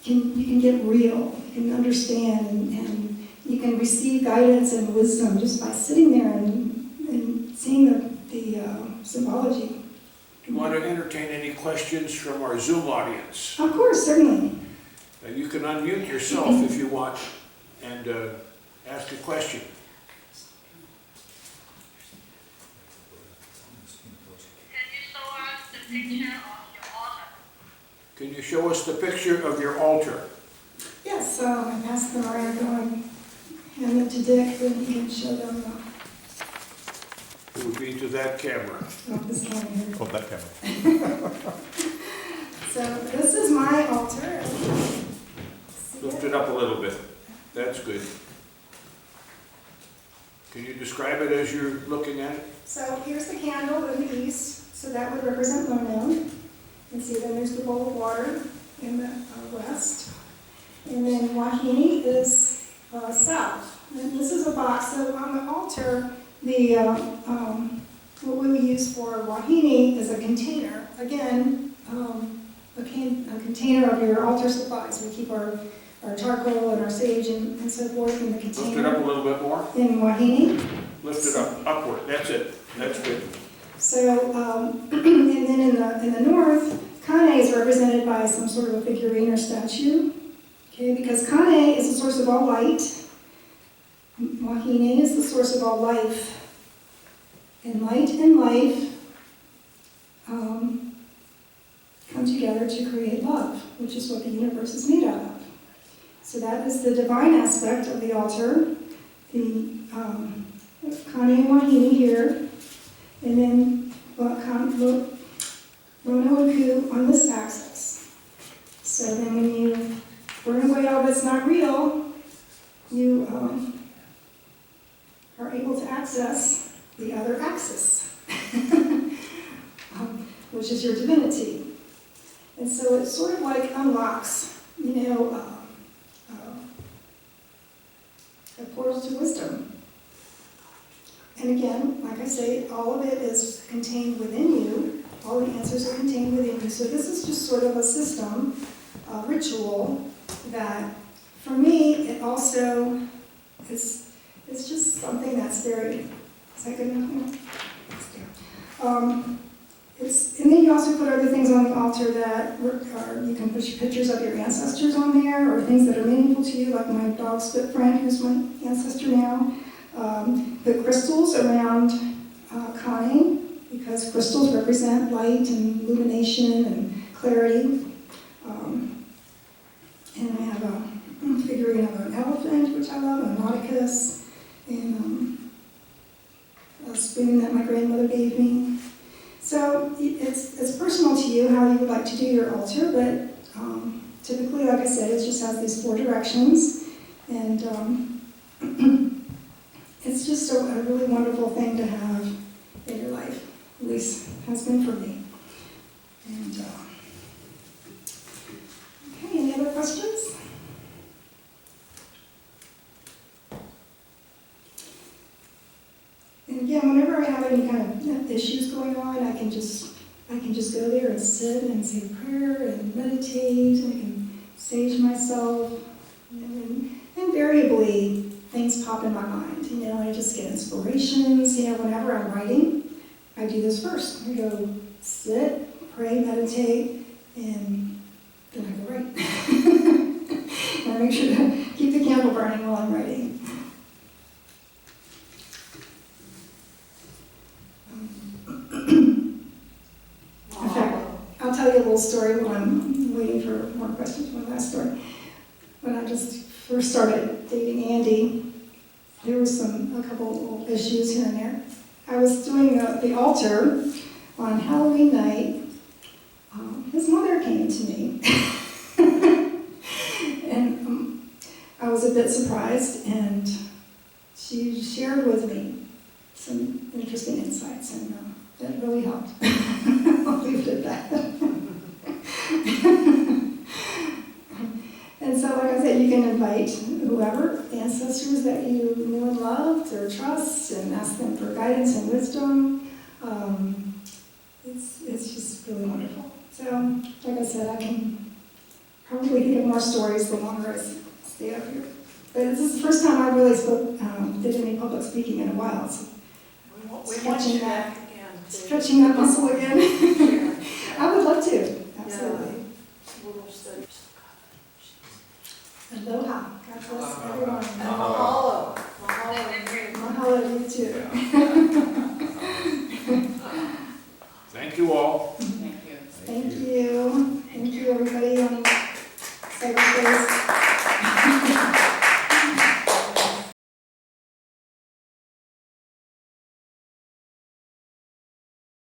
you can get real, you can understand, and you can receive guidance and wisdom just by sitting there and seeing the symbology. You want to entertain any questions from our Zoom audience? Of course, certainly. You can unmute yourself if you want and ask a question. Can you show us the picture of your altar? Yes, I passed them around, and hand them to Dick, and he can show them It would be to that camera. this camera here. Oh, that camera. So this is my altar. See Lift it? it up a little bit. That's good. Can you describe it as you're looking at it? So here's the candle in the east, so that would represent Lono. And see, then there's the bowl of water in the west. And then Wahine is south. And this is a box. So on the altar, what we would use for Wahine is a container. Again, a container of your altar supplies. We keep our charcoal and our sage and so forth in the Lift it container. up a little bit more. In Wahine. Lift it up, upward. That's it. That's good. So, and then in the north, Kane is represented by some sort of a figurine or statue. Okay, because Kane is the source of all light. Wahine is the source of all life. And light and life come together to create love, which is what the universe is made out of. So that is the divine aspect of the altar. The Kane and Wahine here. And then Lono and Ku on this axis. So then when you burn away all that's not real, you are able to access the other axis, which is your divinity. And so it sort of like unlocks, a portal to wisdom. And again, like I say, all of it is contained within you. All the answers are contained within you. So this is just sort of a system, a ritual, that for me, it also is, it's just something that's very, is that good enough? And then you also put other things on the altar that you can put pictures of your ancestors on there, or things that are meaningful to you, like my dog's footprint, who's my ancestor now. Put crystals around Kane, because crystals represent light and illumination and clarity. And I have a figurine of an elephant, which I love, a nauticus, and a spoon that my grandmother gave me. So it's personal to you how you would like to do your altar, but typically, like I said, it just has these 4 directions, and it's just a really wonderful thing to have in your life, at least has been for me. And okay, any other questions? And again, whenever I have any kind of issues going on, I can just go there and sit and say a prayer and meditate, and I can sage myself, and invariably things pop in my mind. I just get inspirations. Whenever I'm writing, I do this first. I go sit, pray, meditate, and then I go write. And I make sure to keep the candle burning while I'm writing. In fact, I'll tell you a little story while I'm waiting for more questions. One last story. When I just first started dating Andy, there was a couple little issues here and there. I was doing the altar on Halloween night. His mother came to me, and I was a bit surprised, and she shared with me some interesting insights, and that really helped. I'll leave it at that. And so, like I said, you can invite whoever, ancestors that you knew and loved or trust, and ask them for guidance and wisdom. It's just really wonderful. So, like I said, I can probably think of more stories the longer I stay up here. But this is the first time I really did any public speaking in a while. So We want you back again. stretching that muscle again. Yeah. I would love to, absolutely. Little studies. Aloha. God bless everyone. And mahalo. Mahalo. Mahalo to you too.